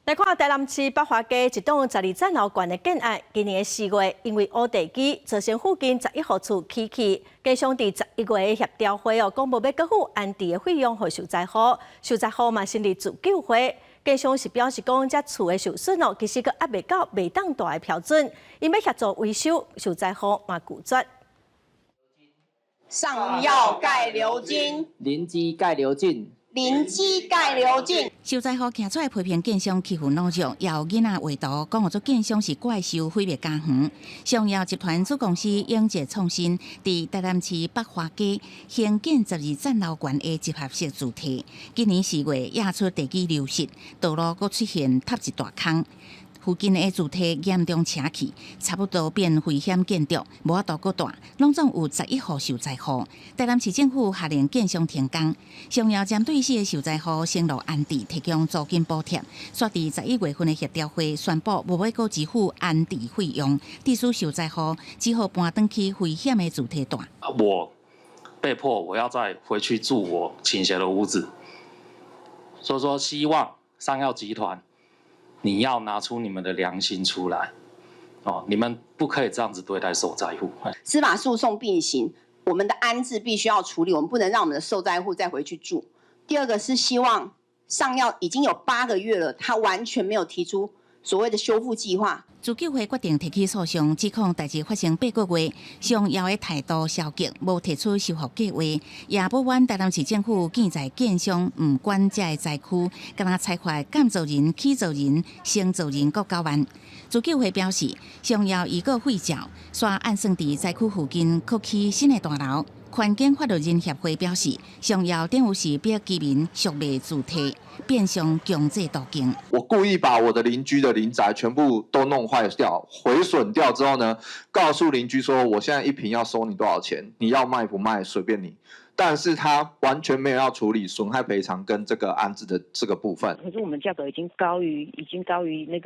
来看台南市北华街一栋12层楼高的建案，今年4月因为乌地基造成附近11户厝起气，加上伫11月的协调会公布要搁付安置的费用给受灾户，受灾户嘛成立自救会，加上是表示讲这厝的受损其实还未到未当大的标准，因要协助维修，受灾户嘛拒绝。上要盖流金，邻居盖流进。 邻居盖流进。受灾户行出来批评建商欺负老弱，也有囡仔画图，讲做建商是怪兽毁灭家园。上药集团子公司永杰创新伫台南市北华街兴建12层楼高的集合式主体，今年4月压出地基流失，道路佫出现塌一大坑。 附近的主体严重车气，差不多变危险建筑，无法度搁大，拢总有11户受灾户。台南市政府下令建商停工，上要针对这些受灾户承诺安置，提供租金补贴。煞伫11月份的协调会宣布，无要搁支付安置费用，致使受灾户只好搬转去危险的主体住。我被迫我要再回去住我倾斜的屋子，所以说希望上药集团。 你要拿出你们的良心出来，哦，你们不可以这样子对待受灾户。司法诉讼并行，我们的安置必须要处理，我们不能让我们的受灾户再回去住。第二个是希望上药已经有8个月了，他完全没有提出所谓的修复计划。 自救会决定提起诉讼，指控代志发生8个月，上药的态度消极，无提出修复计划，也不愿台南市政府建在建商唔管这个灾区，敢若拆发建造人、起造人、承造人各9万。自救会表示，上药已告废照，煞按算伫灾区附近扩起新的大楼。 环境法律人协会表示，上药等于是逼居民续卖主体，变相强制途径。我故意把我的邻居的邻宅全部都弄坏掉、毁损掉之后呢，告诉邻居说，我现在1坪要收你多少钱，你要卖不卖随便你。 但是他完全没有要处理损害赔偿跟这个安置的这个部分。可是我们价格已经高于那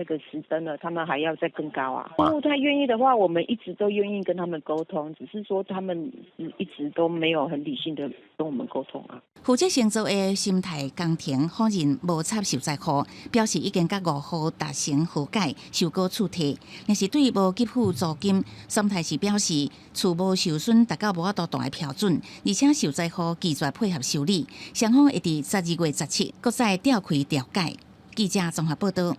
个时针了，他们还要再更高啊！如果他愿意的话，我们一直都愿意跟他们沟通，只是说他们一直都没有很理性的跟我们沟通啊。负责承造的心态工程否认无插受灾户，表示已经甲5户达成和解，收购厝体，但是对无给付租金，心态是表示厝无受损达到无法度大的标准，而且受灾户拒绝配合修理，双方会伫12月17日再召开调解。记者综合报道。